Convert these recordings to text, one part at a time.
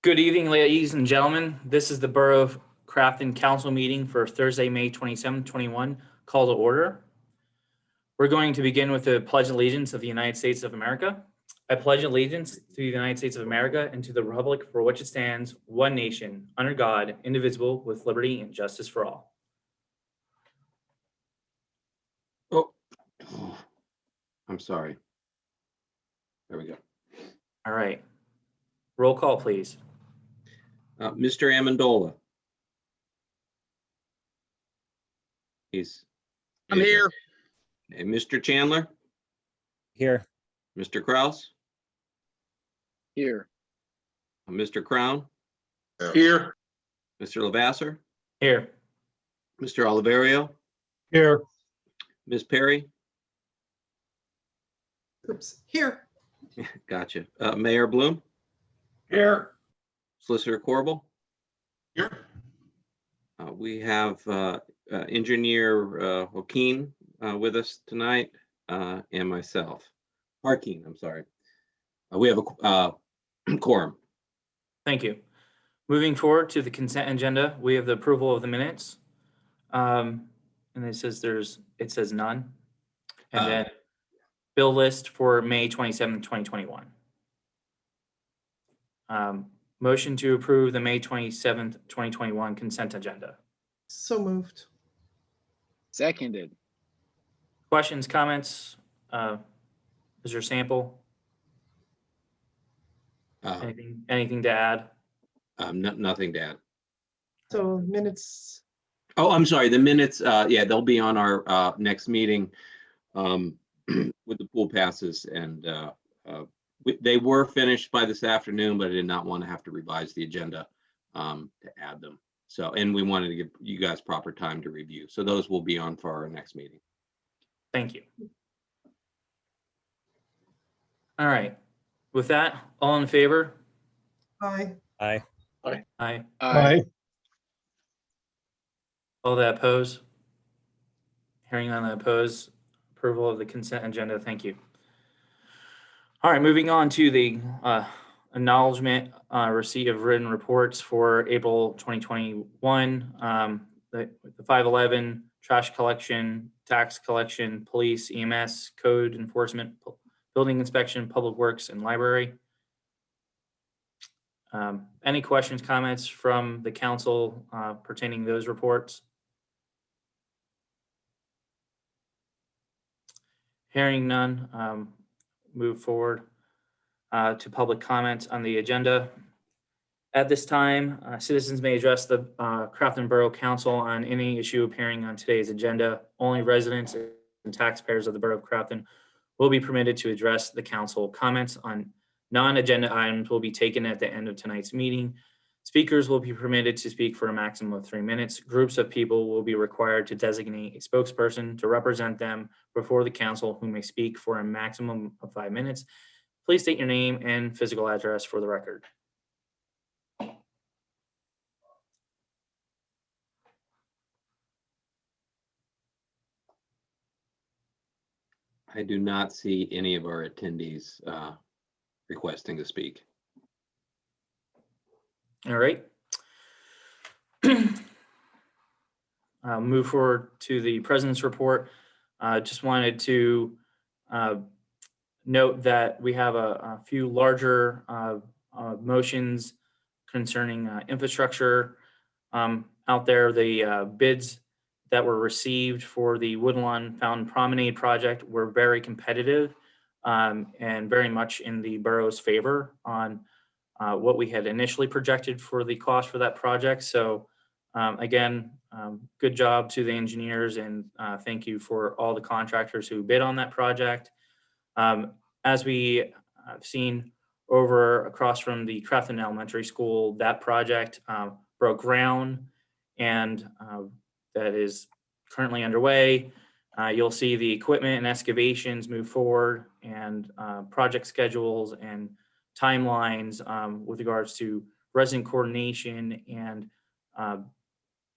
Good evening, ladies and gentlemen. This is the Borough of Crafton Council meeting for Thursday, May 27, 21, call to order. We're going to begin with the Pledge of Allegiance of the United States of America. I pledge allegiance to the United States of America and to the republic for which it stands, one nation, under God, indivisible, with liberty and justice for all. Oh, I'm sorry. There we go. All right. Roll call, please. Mr. Amendola. I'm here. And Mr. Chandler, Here. Mr. Kraus, Here. Mr. Crown, Here. Mr. Lavasser, Here. Mr. Oliverio, Here. Ms. Perry. Oops, here. Gotcha. Mayor Bloom, Here. Solicitor Corbel. Here. We have Engineer Joaquin with us tonight, and myself. Harkeen, I'm sorry. We have a quorum. Thank you. Moving forward to the consent agenda, we have the approval of the minutes. And it says none. And then bill list for May 27, 2021. Motion to approve the May 27th, 2021 consent agenda. So moved. Seconded. Questions, comments? Mr. Sample, anything to add? Nothing to add. So minutes, Oh, I'm sorry. The minutes, yeah, they'll be on our next meeting with the pool passes, and they were finished by this afternoon, but I did not want to have to revise the agenda to add them. So, and we wanted to give you guys proper time to review. So those will be on for our next meeting. Thank you. All right. With that, all in favor? aye. Aye. Aye. Aye. All that oppose? Hearing none that oppose, approval of the consent agenda. Thank you. All right, moving on to the acknowledgement receipt of written reports for April 2021. The 511, trash collection, tax collection, police, EMS, code enforcement, building inspection, public works, and library. Any questions, comments from the council pertaining to those reports? Hearing none, move forward to public comments on the agenda. At this time, citizens may address the Crafton Borough Council on any issue appearing on today's agenda. Only residents and taxpayers of the Borough of Crafton will be permitted to address the council. Comments on non-agenda items will be taken at the end of tonight's meeting. Speakers will be permitted to speak for a maximum of 3 minutes. Groups of people will be required to designate a spokesperson to represent them before the council, who may speak for a maximum of 5 minutes. Please state your name and physical address for the record. I do not see any of our attendees requesting to speak. All right. Move forward to the president's report. Just wanted to note that we have a few larger motions concerning infrastructure out there. The bids that were received for the Woodlawn Fountain Promenade project were very competitive and very much in the borough's favor on what we had initially projected for the cost for that project. So again, good job to the engineers, and thank you for all the contractors who bid on that project. As we have seen over across from the Crafton Elementary School, that project broke ground, and that is currently underway. You'll see the equipment and excavations move forward, and project schedules and timelines with regards to resident coordination and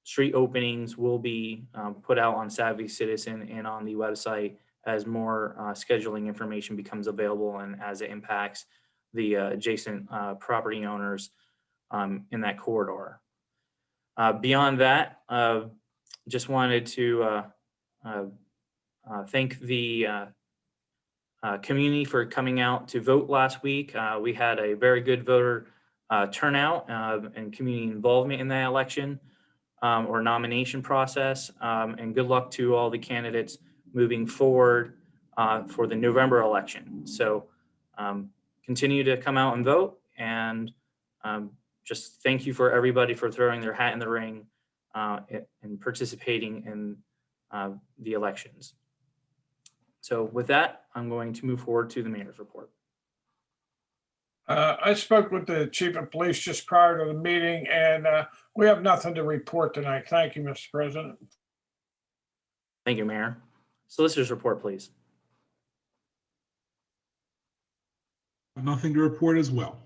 street openings will be put out on Savvy Citizen and on the website as more scheduling information becomes available and as it impacts the adjacent property owners in that corridor. Beyond that, just wanted to thank the community for coming out to vote last week. We had a very good voter turnout and community involvement in that election or nomination process. And good luck to all the candidates moving forward for the November election. So continue to come out and vote, and just thank you for everybody for throwing their hat in the ring and participating in the elections. So with that, I'm going to move forward to the mayor's report. I spoke with the chief of police just prior to the meeting, and we have nothing to report tonight. Thank you, Mr. President. Thank you, Mayor. Solicitor's report, please. Nothing to report as well.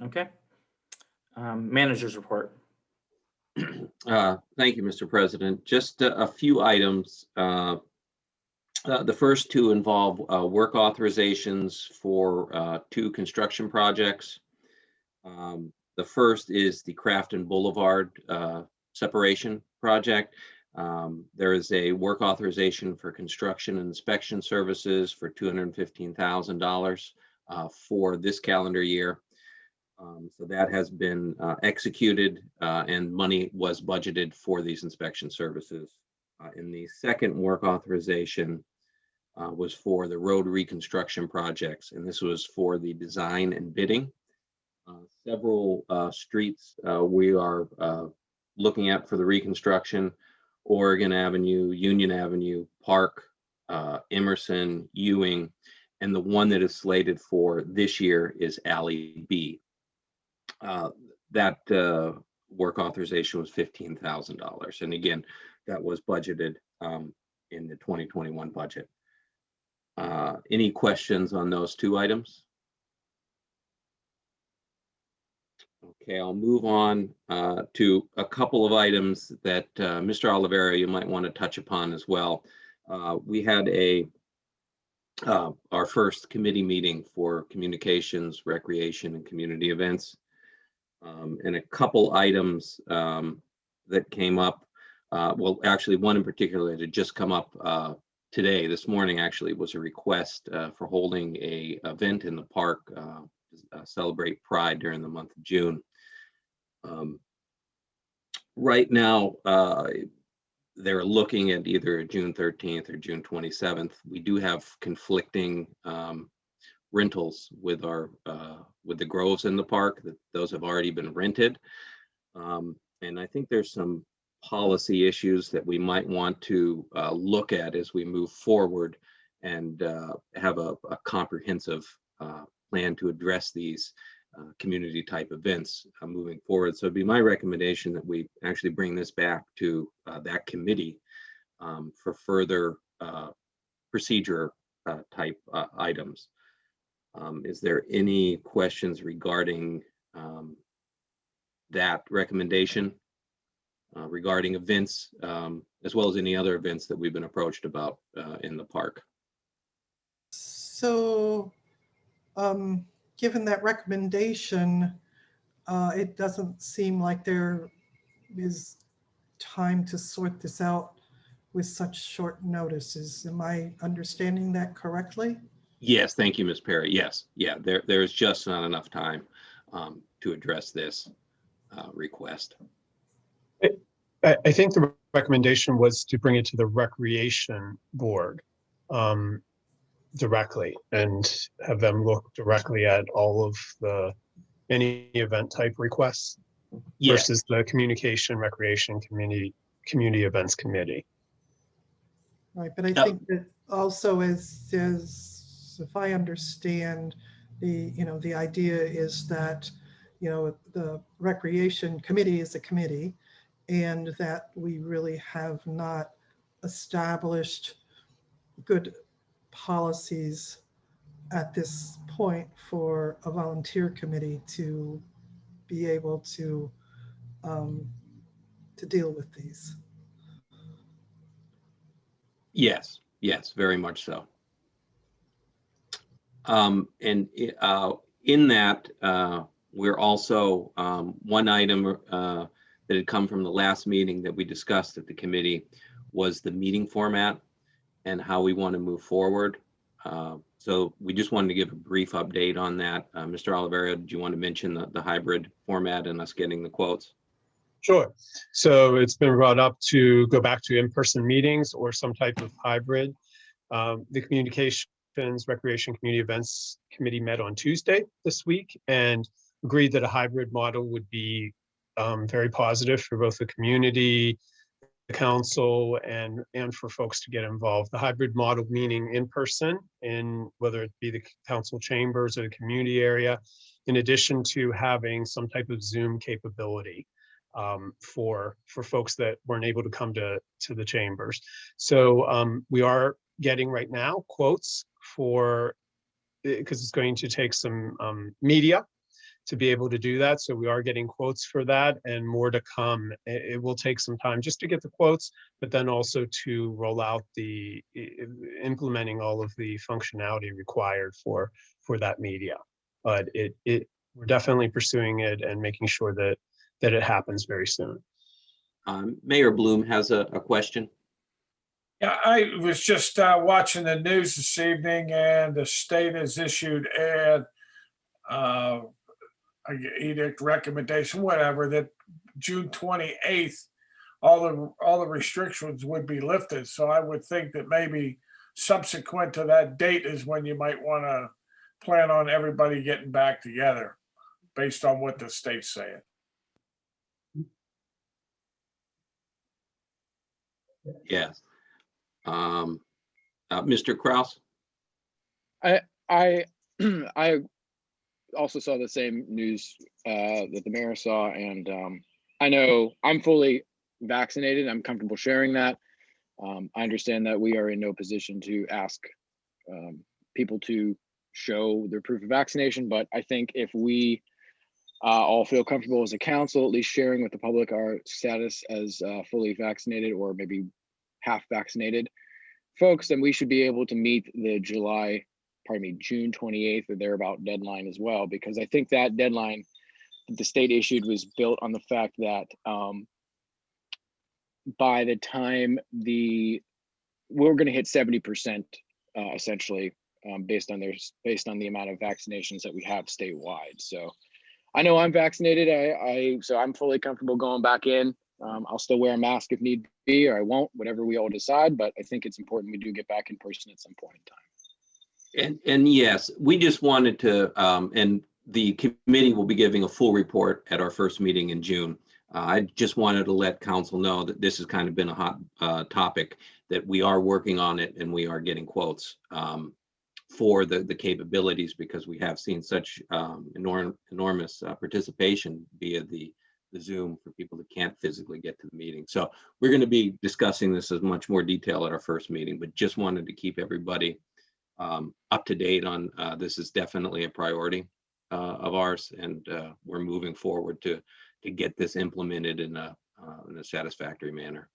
Okay. Manager's report. Thank you, Mr. President. Just a few items. The first two involve work authorizations for two construction projects. The first is the Crafton Boulevard separation project. There is a work authorization for construction and inspection services for $215,000 for this calendar year. So that has been executed and money was budgeted for these inspection services. And the second work authorization was for the road reconstruction projects, and this was for the design and bidding. Several streets we are looking at for the reconstruction: Oregon Avenue, Union Avenue, Park, Emerson, Ewing, and the one that is slated for this year is Alley B. That work authorization was $15,000. And again, that was budgeted in the 2021 budget. Any questions on those two items? Okay, I'll move on to a couple of items that Mr. Oliveira, you might want to touch upon as well. We had our first committee meeting for communications, recreation, and community events. And a couple items that came up. Well, actually, one in particular that had just come up today, this morning, actually, was a request for holding a event in the park to celebrate Pride during the month of June. Right now, they're looking at either June 13th or June 27th. We do have conflicting rentals with the groves in the park. That those have already been rented, and I think there's some policy issues that we might want to look at as we move forward and have a comprehensive plan to address these community type events moving forward. So it'd be my recommendation that we actually bring this back to that committee for further procedure type items. Is there any questions regarding that recommendation regarding events, as well as any other events that we've been approached about in the park? So, given that recommendation, it doesn't seem like there is time to sort this out with such short notices. Am I understanding that correctly? Yes, thank you, Ms. Perry. Yes, yeah, there is just not enough time to address this request. I think the recommendation was to bring it to the Recreation Board directly and have them look directly at all of any event type requests versus the Communication, Recreation, Community Events Committee. Right, but I think that also as if I understand the idea is that, the Recreation Committee is a committee, and that we really have not established good policies at this point for a volunteer committee to be able to deal with these. Yes, very much so. And in that, We're also, one item that had come from the last meeting that we discussed at the committee was the meeting format and how we want to move forward. So we just wanted to give a brief update on that. Mr. Oliveira, do you want to mention the hybrid format and us getting the quotes? Sure. So it's been brought up to go back to in-person meetings or some type of hybrid. The Communications, Recreation, Community Events Committee met on Tuesday this week and agreed that a hybrid model would be very positive for both the community, the council, and for folks to get involved. The hybrid model meaning in person, in whether it be the council chambers or the community area, in addition to having some type of Zoom capability for folks that weren't able to come to the chambers. So we are getting right now quotes for, because it's going to take some media to be able to do that. So we are getting quotes for that and more to come. It will take some time just to get the quotes, but then also to roll out the implementing all of the functionality required for that media. But we're definitely pursuing it and making sure that it happens very soon. Mayor Bloom has a question. Yeah, I was just watching the news this evening, and the state has issued an edict, recommendation, whatever, that June 28th, all the restrictions would be lifted. So I would think that maybe subsequent to that date is when you might want to plan on everybody getting back together, based on what the state's saying. Yes. Mr. Kraus? I I also saw the same news that the mayor saw, and I know I'm fully vaccinated. I'm comfortable sharing that. I understand that we are in no position to ask people to show their proof of vaccination, but I think if we all feel comfortable as a council, at least sharing with the public our status as fully vaccinated or maybe half vaccinated folks, then we should be able to meet the June 28th or thereabout deadline as well, because I think that deadline that the state issued was built on the fact that by the time we're going to hit 70% essentially based on the amount of vaccinations that we have statewide. So I know I'm vaccinated. So I'm fully comfortable going back in. I'll still wear a mask if need be, or I won't, whatever we all decide. But I think it's important we do get back in person at some point in time. And yes, we just wanted to, and the committee will be giving a full report at our first meeting in June. I just wanted to let council know that this has kind of been a hot topic, that we are working on it and we are getting quotes for the capabilities, because we have seen such enormous participation via the Zoom for people that can't physically get to the meeting. So we're going to be discussing this in much more detail at our first meeting, but just wanted to keep everybody up to date on this is definitely a priority of ours, and we're moving forward to get this implemented in a satisfactory manner.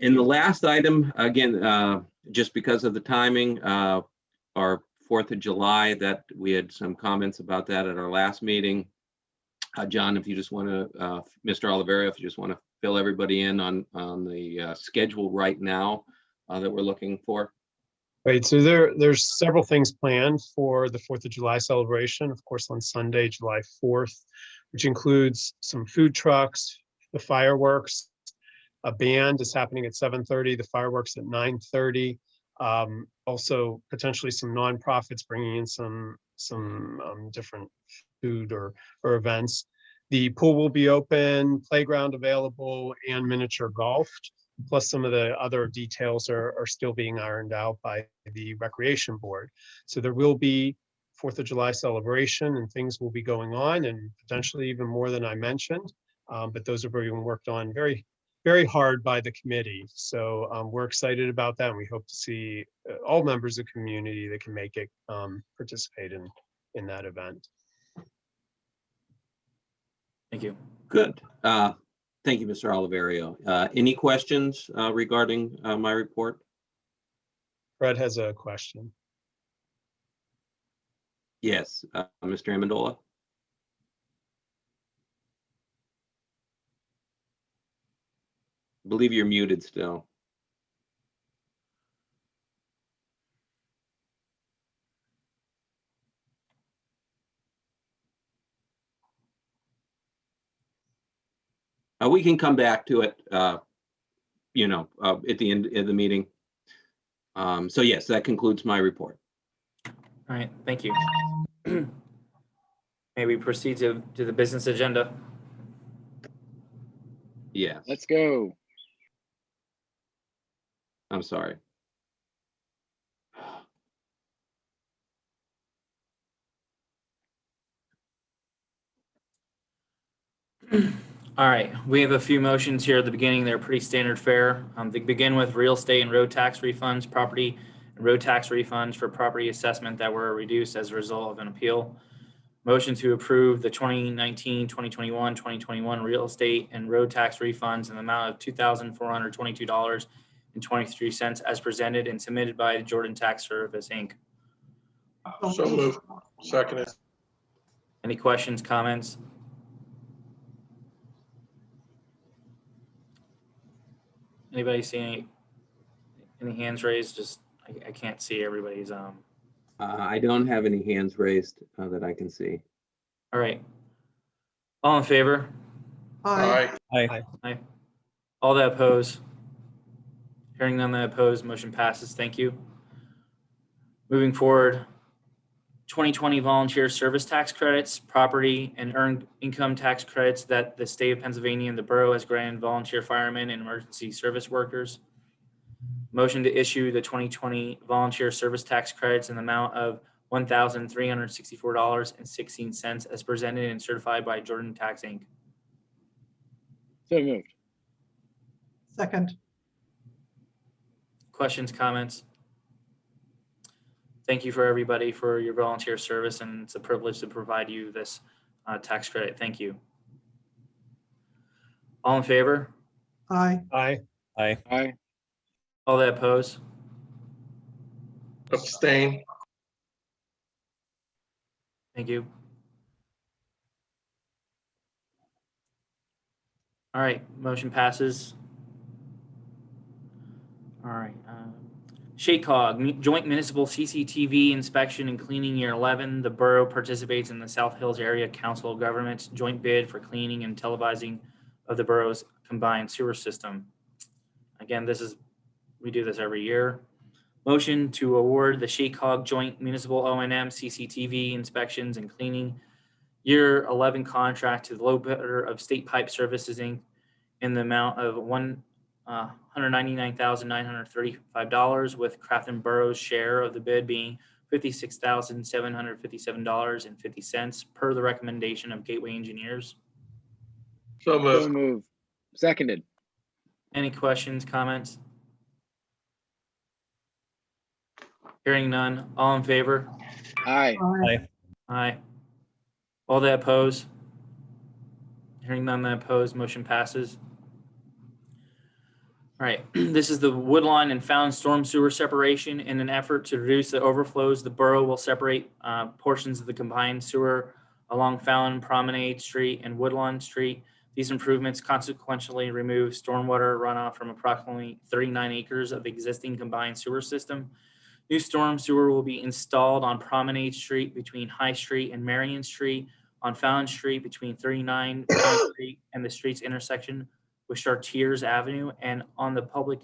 In the last item, again, just because of the timing, our 4th of July, that we had some comments about that at our last meeting. John, if you just want to, Mr. Oliveira, if you just want to fill everybody in on the schedule right now that we're looking for. Right, so there's several things planned for the 4th of July celebration, of course, on Sunday, July 4th, which includes some food trucks, the fireworks. A band is happening at 7:30, the fireworks at 9:30. Also, potentially some nonprofits bringing in some different food or events. The pool will be open, playground available, and miniature golf. Plus, some of the other details are still being ironed out by the Recreation Board. So there will be 4th of July celebration, and things will be going on, and potentially even more than I mentioned. But those are being worked on very, very hard by the committee. So we're excited about that, and we hope to see all members of the community that can make it participate in that event. Thank you. Good. Thank you, Mr. Oliverio. Any questions regarding my report? Fred has a question. Yes, Mr. Amendola? I believe you're muted still. We can come back to it, at the end of the meeting. So yes, that concludes my report. All right, thank you. May we proceed to the business agenda? Yes, Let's go. I'm sorry. All right, we have a few motions here at the beginning. They're pretty standard fare. They begin with real estate and road tax refunds, property and road tax refunds for property assessment that were reduced as a result of an appeal. Motion to approve the 2019, 2021, 2021 real estate and road tax refunds in the amount of $2,422.23 as presented and submitted by Jordan Tax Service, Inc. So moved. Seconded. Any questions, comments? Anybody see any hands raised? Just, I can't see everybody's, I don't have any hands raised that I can see. all right. All in favor? Aye. Aye. Aye. All that oppose? Hearing none that oppose, motion passes. Thank you. Moving forward, 2020 volunteer service tax credits, property and earned income tax credits that the state of Pennsylvania and the borough has granted volunteer firemen and emergency service workers. Motion to issue the 2020 volunteer service tax credits in the amount of $1,364.16 as presented and certified by Jordan Tax Inc. So moved. Second. Questions, comments? Thank you for everybody for your volunteer service, and it's a privilege to provide you this tax credit. Thank you. All in favor? Aye. Aye. Aye. All that oppose? Abstain. Thank you. All right, motion passes. All right. SHACOG, Joint Municipal CCTV Inspection and Cleaning Year 11. The borough participates in the South Hills Area Council of Governments joint bid for cleaning and televising of the borough's combined sewer system. Again, we do this every year. Motion to award the SHACOG Joint Municipal O&M CCTV Inspections and Cleaning Year 11 contract to the low bidder of State Pipe Services, Inc. in the amount of $199,935, with Crafton Borough's share of the bid being $56,757.50 per the recommendation of Gateway Engineers. So So moved. moved. Seconded. Any questions, comments? Hearing none. All in favor? Aye. Aye. Aye. All that oppose? Hearing none that oppose, motion passes. All right, this is the Woodlawn and Fountain Storm Sewer separation. In an effort to reduce the overflows, the borough will separate portions of the combined sewer along Fountain, Promenade Street, and Woodlawn Street. These improvements consequentially remove stormwater runoff from approximately 39 acres of the existing combined sewer system. New storm sewer will be installed on Promenade Street between High Street and Marion Street, on Fountain Street between 39 Fountain Street and the street's intersection with Chartiers Avenue, and on the public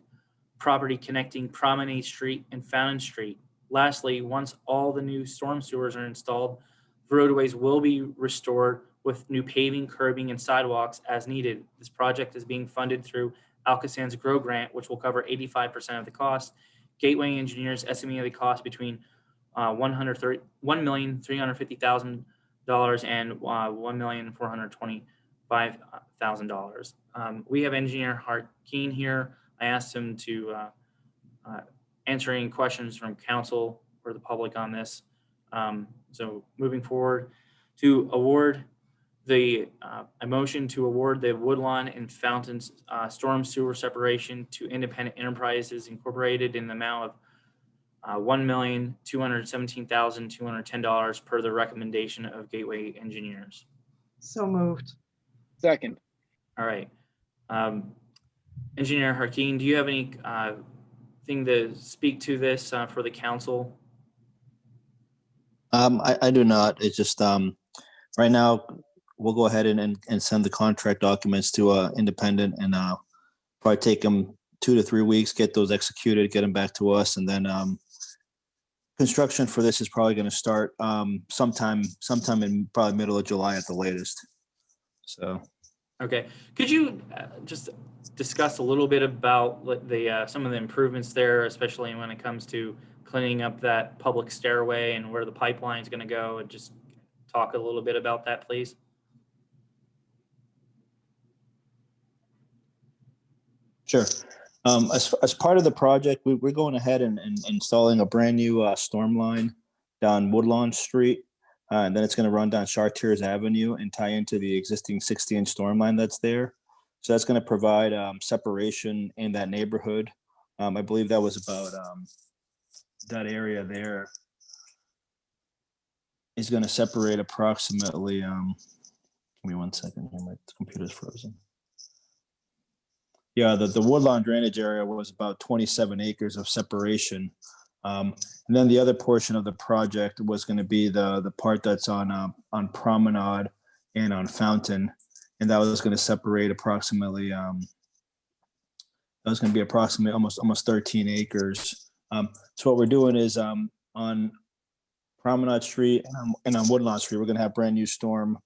property connecting Promenade Street and Fountain Street. Lastly, once all the new storm sewers are installed, the roadways will be restored with new paving, curbing, and sidewalks as needed. This project is being funded through Alcosan's Grow Grant, which will cover 85% of the cost. Gateway Engineers estimated the cost between $1,350,000 and $1,425,000. We have engineer Hart Keen here. I asked him to answer any questions from council or the public on this. So moving forward, to award a motion to award the Woodlawn and Fountains storm sewer separation to Independent Enterprises Incorporated in the amount $1,217,210 per the recommendation of Gateway Engineers. So moved. Second. All right. Engineer Harkeen, do you have any thing to speak to this for the council? I do not. It's just, right now, we'll go ahead and send the contract documents to Independent and probably take them 2 to 3 weeks, get those executed, get them back to us, and then construction for this is probably going to start sometime in probably middle of July at the latest. So. Okay. Could you just discuss a little bit about the some of the improvements there, especially when it comes to cleaning up that public stairway and where the pipeline is going to go, and just talk a little bit about that, please? Sure. As part of the project, we're going ahead and installing a brand new storm line down Woodlawn Street. And then it's going to run down Chartiers Avenue and tie into the existing 60-inch storm line that's there. So that's going to provide separation in that neighborhood. I believe that was about that area there is going to separate approximately, give me 1 second here, my computer's frozen. Yeah, the Woodlawn drainage area was about 27 acres of separation. And then the other portion of the project was going to be the part that's on Promenade and on Fountain, and that was going to separate approximately that was going to be approximately almost 13 acres. So what we're doing is on Promenade Street and on Woodlawn Street, we're going to have brand new storm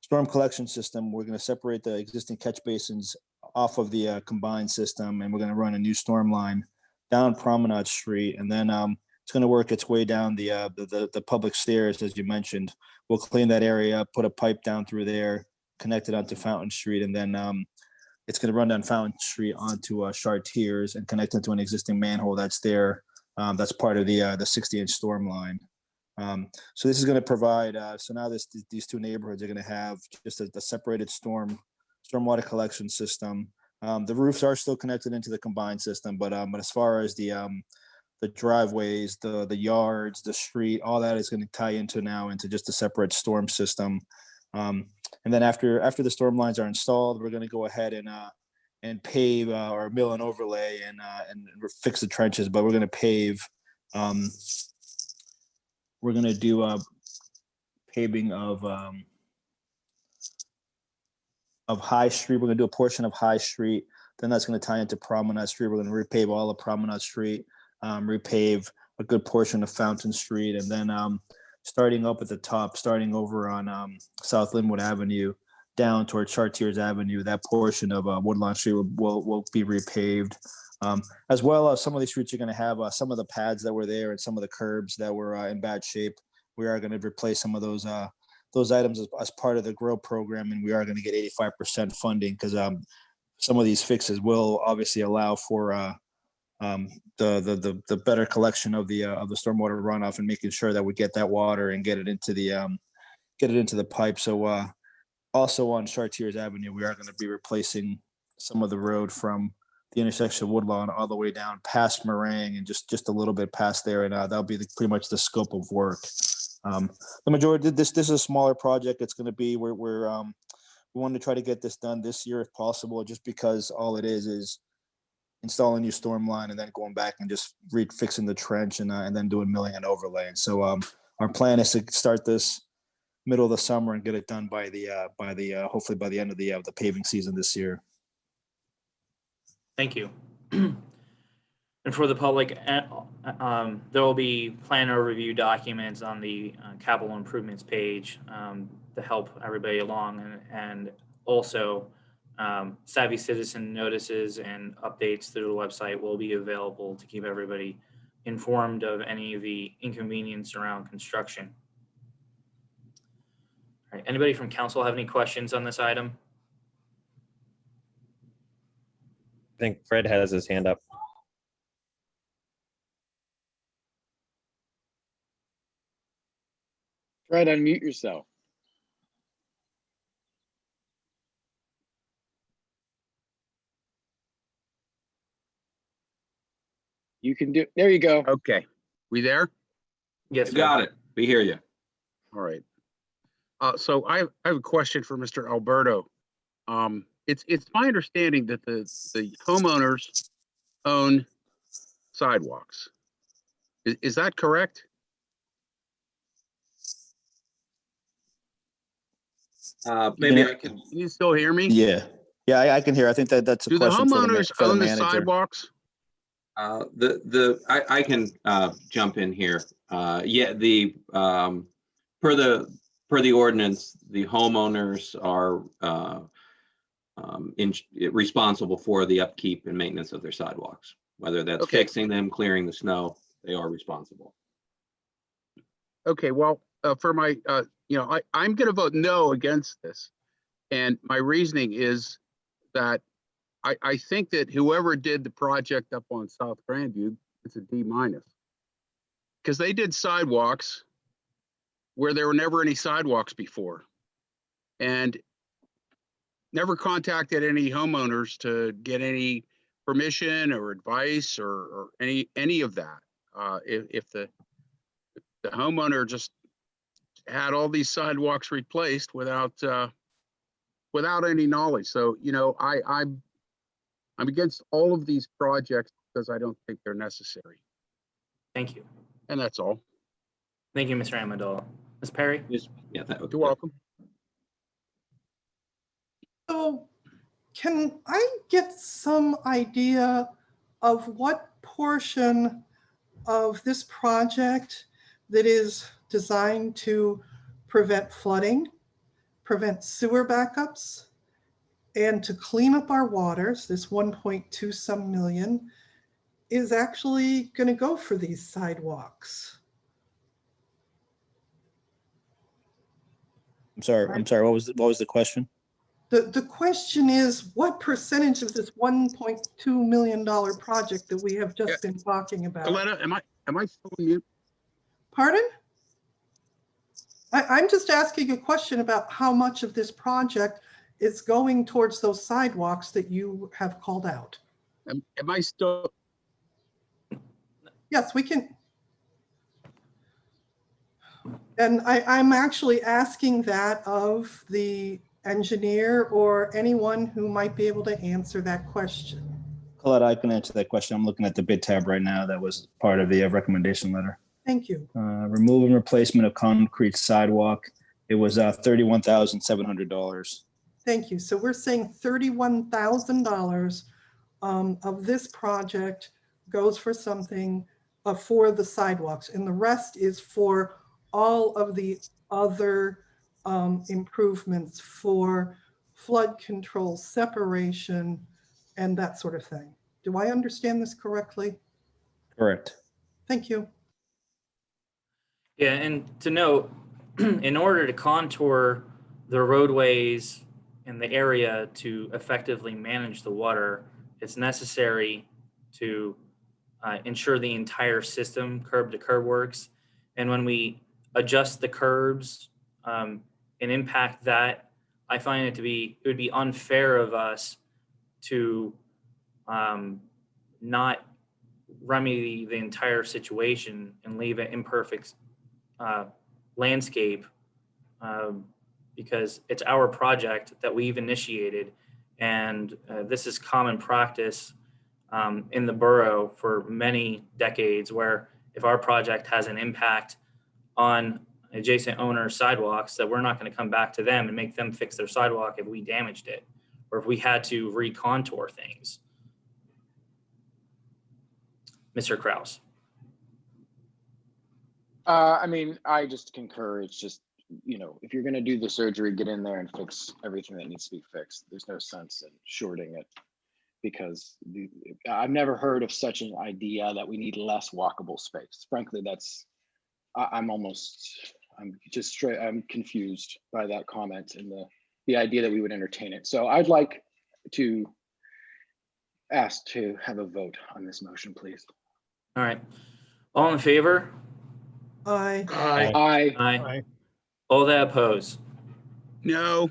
collection system. We're going to separate the existing catch basins off of the combined system, and we're going to run a new storm line down Promenade Street, and then it's going to work its way down the public stairs, as you mentioned. We'll clean that area up, put a pipe down through there, connect it onto Fountain Street, and then it's going to run down Fountain Street onto Chartiers and connect into an existing manhole that's there. That's part of the 60-inch storm line. So this is going to provide. So now these two neighborhoods are going to have just a separated stormwater collection system. The roofs are still connected into the combined system, but as far as the driveways, the yards, the street, all that is going to tie into just a separate storm system. And then after the storm lines are installed, we're going to go ahead and pave or mill and overlay and fix the trenches. But we're going to pave. We're going to do paving of High Street. We're going to do a portion of High Street. Then that's going to tie into Promenade Street. We're going to repave all of Promenade Street, repave a good portion of Fountain Street, and then starting up at the top, starting over on South Linwood Avenue down towards Chartiers Avenue, that portion of Woodlawn Street will be repaved. As well as some of these streets are going to have some of the pads that were there and some of the curbs that were in bad shape. We are going to replace some of those items as part of the GROW program, and we are going to get 85% funding because some of these fixes will obviously allow for the better collection of the stormwater runoff and making sure that we get that water and get it into the pipe. So also on Chartiers Avenue, we are going to be replacing some of the road from the intersection of Woodlawn all the way down past Meringue and just a little bit past there, and that'll be pretty much the scope of work. The majority, this is a smaller project. It's going to be we want to try to get this done this year if possible, just because all it is installing new storm line and then going back and just fixing the trench and then doing milling and overlaying. So our plan is to start this middle of the summer and get it done by the hopefully by the end of the paving season this year. Thank you. And for the public, there will be plan overview documents on the capital improvements page to help everybody along, and also savvy citizen notices and updates through the website will be available to keep everybody informed of any of the inconvenience around construction. All right, anybody from council have any questions on this item? I think Fred has his hand up. Fred, unmute yourself. You can do, there you go. Okay. We there? Yes, You sir. got it. We hear you. All right. So I have a question for Mr. Alberto. It's my understanding that the homeowners own sidewalks. Is that correct? Maybe I can. Can you still hear me? Yeah, yeah, I can hear. I think that's a Do the question for homeowners for the own the manager. sidewalks? I can jump in here. Yeah, per the ordinance, the homeowners are responsible for the upkeep and maintenance of their sidewalks. Whether that's Okay. fixing them, clearing the snow, they are responsible. Okay, well, for my, I'm going to vote no against this. And my reasoning is that I think that whoever did the project up on South Grandview, it's a D-. Because they did sidewalks where there were never any sidewalks before. And never contacted any homeowners to get any permission or advice or any of that. If the homeowner just had all these sidewalks replaced without any knowledge. So, I'm against all of these projects because I don't think they're necessary. Thank you. And that's all. Thank you, Mr. Amendola. Ms. Perry? Yeah, You're welcome. So can I get some idea of what portion of this project that is designed to prevent flooding, prevent sewer backups, and to clean up our waters, this 1.2 some million, is actually going to go for these sidewalks? I'm sorry. What was the question? The question is, what percentage of this $1.2 million project that we have just been talking about? Coletta, am I still on mute? Pardon? I'm just asking a question about how much of this project is going towards those sidewalks that you have called out. Am I still? Yes, we can. And I'm actually asking that of the engineer or anyone who might be able to answer that question. Colette, I can answer that question. I'm looking at the bid tab right now. That was part of the recommendation letter. Thank you. Remove and replacement of concrete sidewalk. It was $31,700. Thank you. So we're saying $31,000 of this project goes for something for the sidewalks, and the rest is for all of the other improvements for flood control, separation, and that sort of thing. Do I understand this correctly? Correct. Thank you. Yeah, and to note, in order to contour the roadways in the area to effectively manage the water, it's necessary to ensure the entire system curb to curb works. And when we adjust the curbs and impact that, I find it would be unfair of us to not remedy the entire situation and leave an imperfect landscape because it's our project that we've initiated. And this is common practice in the borough for many decades, where if our project has an impact on adjacent owner sidewalks, that we're not going to come back to them and make them fix their sidewalk if we damaged it or if we had to recontour things. Mr. Kraus. I mean, I just concur. It's just, if you're going to do the surgery, get in there and fix everything that needs to be fixed. There's no sense in shorting it because I've never heard of such an idea that we need less walkable space. Frankly, I'm confused by that comment and the idea that we would entertain it. So I'd like to ask to have a vote on this motion, please. All right. All in favor? Aye. Aye. Aye. Aye. All that oppose? No.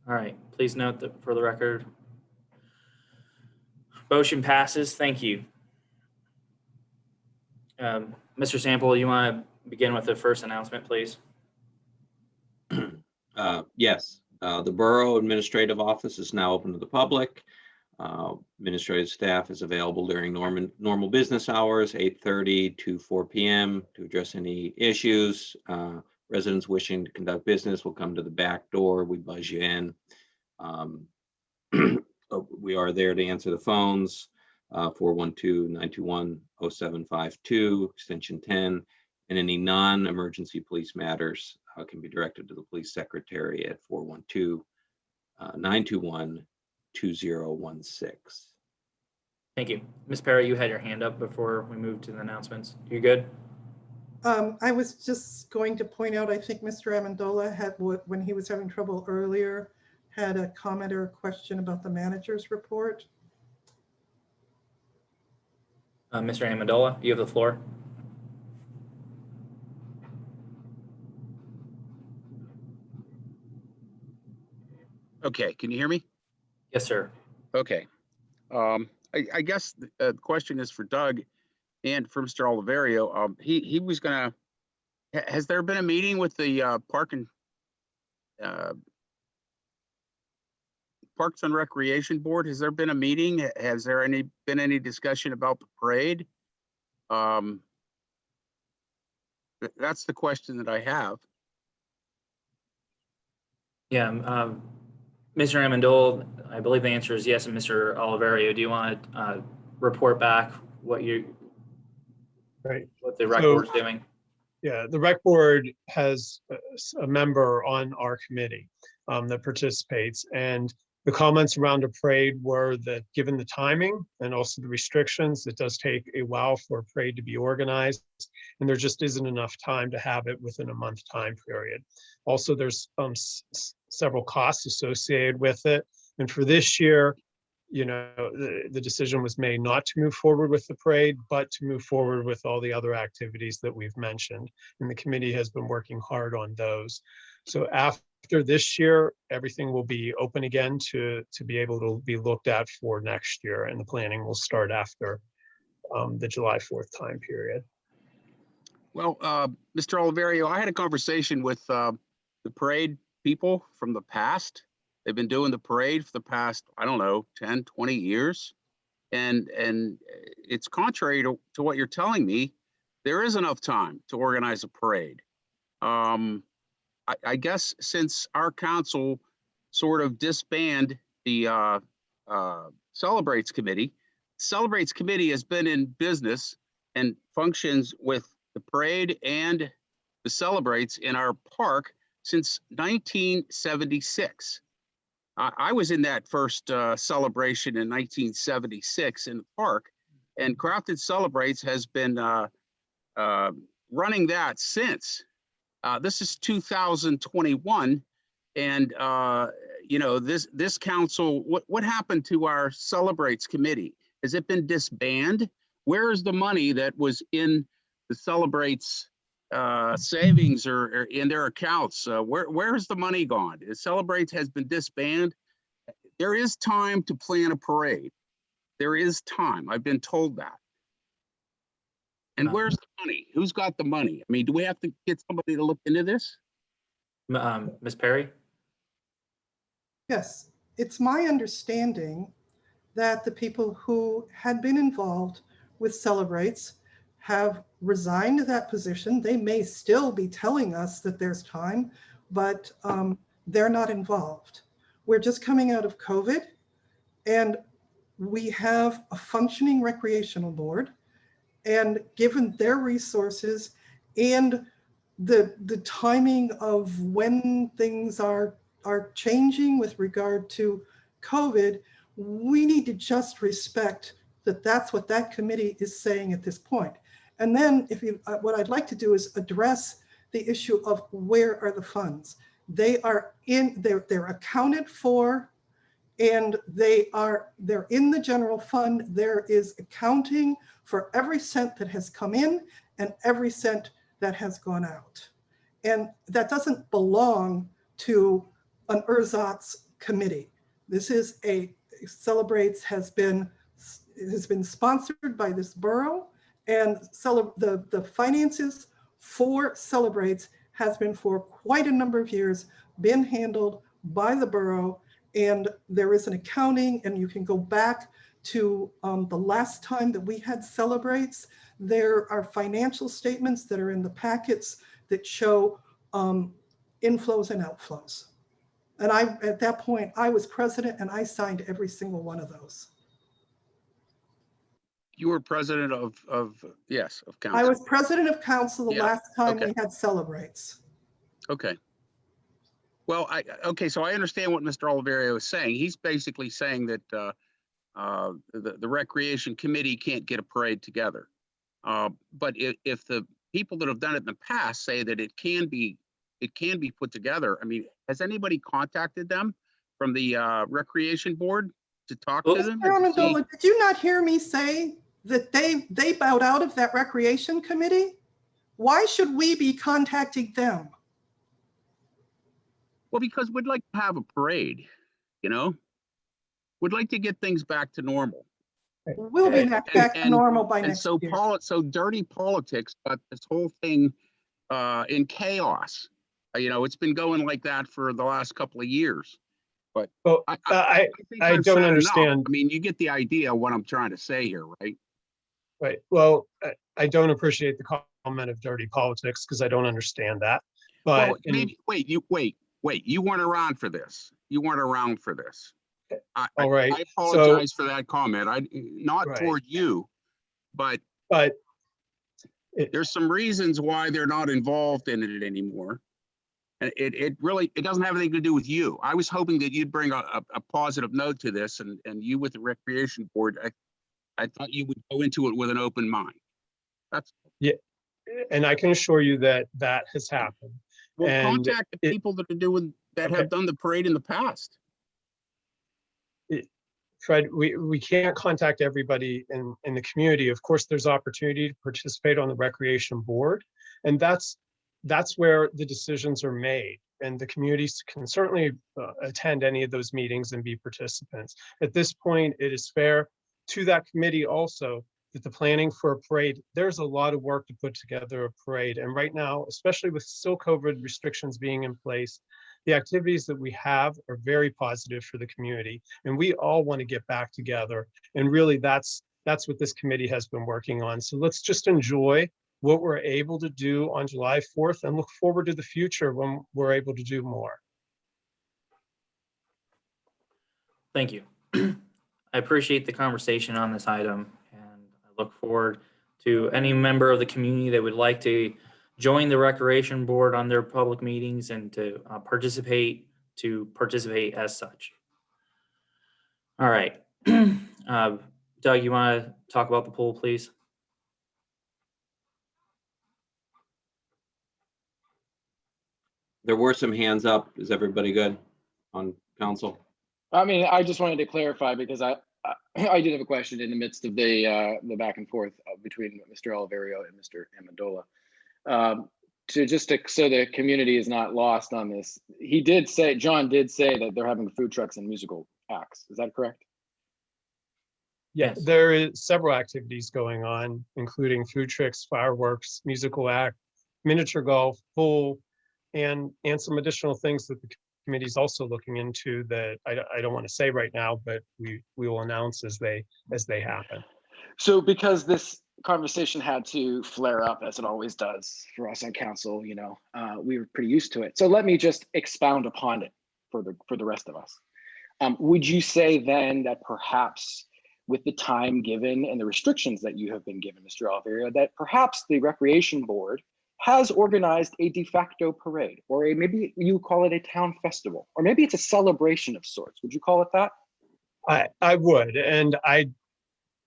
All right. Please note that for the record. Motion passes. Thank you. Mr. Sample, you want to begin with the first announcement, please? Yes, the Borough Administrative Office is now open to the public. Administrative staff is available during normal business hours, 8:30 to 4 p.m. to address any issues. Residents wishing to conduct business will come to the back door. We buzz you in. We are there to answer the phones, 412-921-0752, extension 10, and any non-emergency police matters can be directed to the police secretary at 412-921-2016. Thank you. Ms. Perry, you had your hand up before we moved to the announcements. You good? I was just going to point out, I think Mr. Amendola had, when he was having trouble earlier, had a comment or a question about the manager's report. Mr. Amendola, you have the floor. Okay, can you hear me? Yes, sir. Okay. I guess the question is for Doug and for Mr. Oliverio. He was gonna, has there been a meeting with the Parks and Recreation Board? Has there been a meeting? Has there been any discussion about the parade? That's the question that I have. Yeah, Mr. Amendola, I believe the answer is yes. And Mr. Oliverio, do you want to report back what the rec board's doing? Yeah, the rec board has a member on our committee that participates, and the comments around a parade were that given the timing and also the restrictions, it does take a while for a parade to be organized, and there just isn't enough time to have it within a month time period. Also, there's several costs associated with it, and for this year, you know, the decision was made not to move forward with the parade, but to move forward with all the other activities that we've mentioned. And the committee has been working hard on those. So after this year, everything will be open again to be able to be looked at for next year. And the planning will start after the July 4th time period. Well, Mr. Oliverio, I had a conversation with the parade people from the past. They've been doing the parade for the past, I don't know, 10, 20 years. And it's contrary to what you're telling me. There is enough time to organize a parade. I guess since our council sort of disbanded the Celebrates Committee has been in business and functions with the parade and the Celebrates in our park since 1976. I was in that first celebration in 1976 in the park, and Crafton Celebrates has been running that since. This is 2021, and you know, this council. What happened to our Celebrates Committee? Has it been disbanded? Where is the money that was in the Celebrates savings or in their accounts? Where is the money gone? The Celebrates has been disbanded. There is time to plan a parade. There is time. I've been told that. And where's the money? Who's got the money? I mean, do we have to get somebody to look into this? Ms. Perry? Yes, it's my understanding that the people who had been involved with Celebrates have resigned that position. They may still be telling us that there's time, but they're not involved. We're just coming out of COVID, and we have a functioning recreational board, and given their resources and the timing of when things are changing with regard to COVID, we need to just respect that that's what that committee is saying at this point. And then what I'd like to do is address the issue of where are the funds. They're accounted for, and they're in the general fund. There is accounting for every cent that has come in and every cent that has gone out. And that doesn't belong to an ersatz committee. This is Celebrates has been sponsored by this borough, And the finances for Celebrates has been for quite a number of years been handled by the borough, and there is an accounting, and you can go back to the last time that we had Celebrates. There are financial statements that are in the packets that show inflows and outflows. And at that point, I was president and I signed every single one of those. You were president of yes, of I council. was president of council the Yeah, last time okay. we had Celebrates. Okay. Well, okay, so I understand what Mr. Oliverio is saying. He's basically saying that the recreation committee can't get a parade together. But if the people that have done it in the past say that it can be put together, I mean, has anybody contacted them from the recreation board to talk to them? Mr. Amendola, did you not hear me say that they bowed out of that recreation committee? Why should we be contacting them? Well, because we'd like to have a parade, you know? We'd like to get things back to normal. We'll be back to normal by next year. So dirty politics got this whole thing in chaos. You know, it's been going like that for the last couple of years. But well, I don't understand. Enough. I mean, you get the idea of what I'm trying to say here, right? Right. Well, I don't appreciate the comment of dirty politics because I don't understand that. But well, maybe wait. You weren't around for this. All right. I apologize for that comment. Not right. toward you, but there's some reasons why they're not involved in it anymore. And it really doesn't have anything to do with you. I was hoping that you'd bring a positive note to this, and you with the recreation board, I thought you would go into it with an open mind. That's yeah, and I can assure you that that has happened. Well, and contact the people that are doing that have done the parade in the past. Fred, we can't contact everybody in the community. Of course, there's opportunity to participate on the recreation board, and that's where the decisions are made. And the communities can certainly attend any of those meetings and be participants. At this point, it is fair to that committee also that the planning for a parade, there's a lot of work to put together a parade. And right now, especially with still COVID restrictions being in place, the activities that we have are very positive for the community. And we all want to get back together. And really that's what this committee has been working on. So let's just enjoy what we're able to do on July 4th and look forward to the future when we're able to do more. Thank you. I appreciate the conversation on this item, and I look forward to any member of the community that would like to join the recreation board on their public meetings and to participate as such. All right. Doug, you want to talk about the pool, please? There were some hands up. Is everybody good on council? I mean, I just wanted to clarify because I did have a question in the midst of the back and forth between Mr. Oliverio and Mr. Amendola. So the community is not lost on this. John did say that they're having food trucks and musical acts. Is that correct? Yes, there is several activities going on, including food trucks, fireworks, musical act, miniature golf, pool, and some additional things that the committee is also looking into that I don't want to say right now, but we will announce as they happen. So because this conversation had to flare up, as it always does for us on council, you know, we were pretty used to it. So let me just expound upon it for the rest of us. Would you say then that perhaps with the time given and the restrictions that you have been given, Mr. Oliverio, that perhaps the recreation board has organized a de facto parade, or maybe you call it a town festival, or maybe it's a celebration of sorts? Would you call it that? I would, and I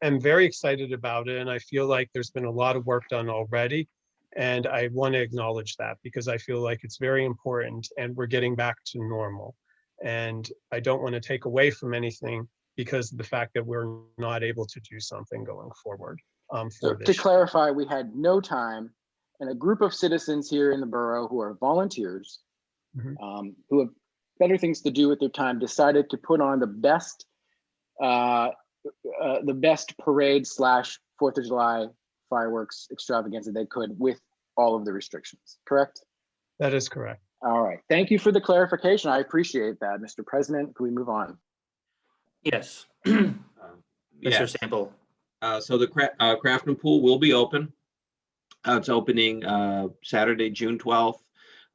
am very excited about it, and I feel like there's been a lot of work done already, and I want to acknowledge that because I feel like it's very important and we're getting back to normal. And I don't want to take away from anything because of the fact that we're not able to do something going forward. To clarify, we had no time, and a group of citizens here in the borough who are volunteers, who have better things to do with their time, decided to put on the best parade / 4th of July fireworks extravaganza they could with all of the restrictions, correct? That is correct. All right. Thank you for the clarification. I appreciate that, Mr. President. Can we move on? Yes. Mr. Yes. Sample. So the Crafton Pool will be open. It's opening Saturday, June 12th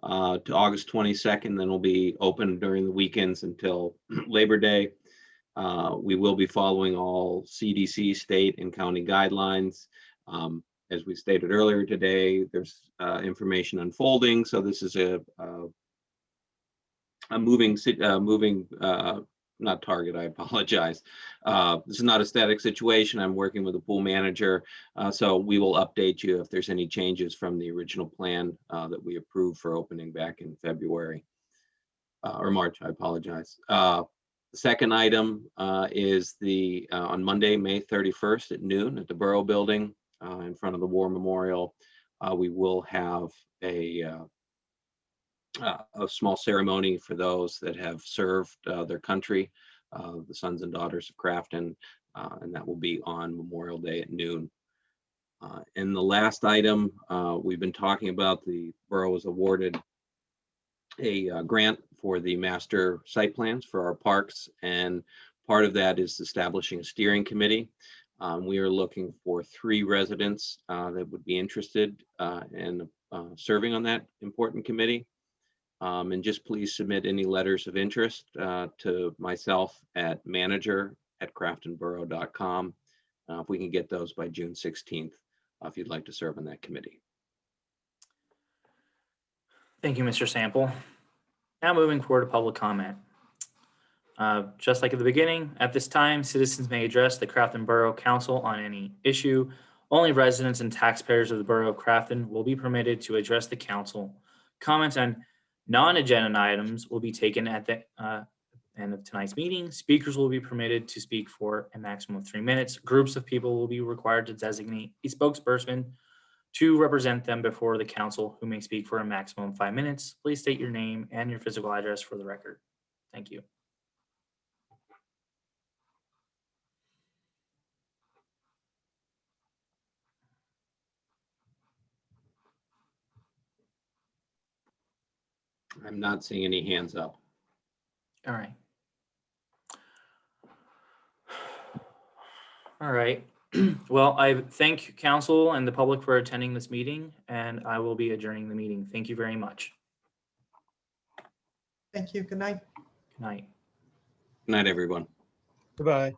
to August 22nd. Then will be open during the weekends until Labor Day. We will be following all CDC, state, and county guidelines. As we stated earlier today, there's information unfolding. So this is a moving, not target, I apologize. This is not a static situation. I'm working with the pool manager. So we will update you if there's any changes from the original plan that we approved for opening back in February or March, I apologize. The second item is on Monday, May 31st at noon at the Borough Building in front of the War Memorial. We will have a small ceremony for those that have served their country, the sons and daughters of Crafton, and that will be on Memorial Day at noon. And the last item, we've been talking about, the borough was awarded a grant for the master site plans for our parks, and part of that is establishing a steering committee. We are looking for 3 residents that would be interested in serving on that important committee. And just please submit any letters of interest to myself at manager@craftonborough.com. If we can get those by June 16th, if you'd like to serve on that committee. Thank you, Mr. Sample. Now moving forward to public comment. Just like at the beginning, at this time, citizens may address the Crafton Borough Council on any issue. Only residents and taxpayers of the Borough of Crafton will be permitted to address the council. Comments on non-agenda items will be taken at the end of tonight's meeting. Speakers will be permitted to speak for a maximum of 3 minutes. Groups of people will be required to designate a spokesperson to represent them before the council, who may speak for a maximum of 5 minutes. Please state your name and your physical address for the record. Thank you. I'm not seeing any hands up. All right. All right. Well, I thank council and the public for attending this meeting, and I will be adjourning the meeting. Thank you very much. Thank you. Good night. Good night. Good night, everyone. Goodbye.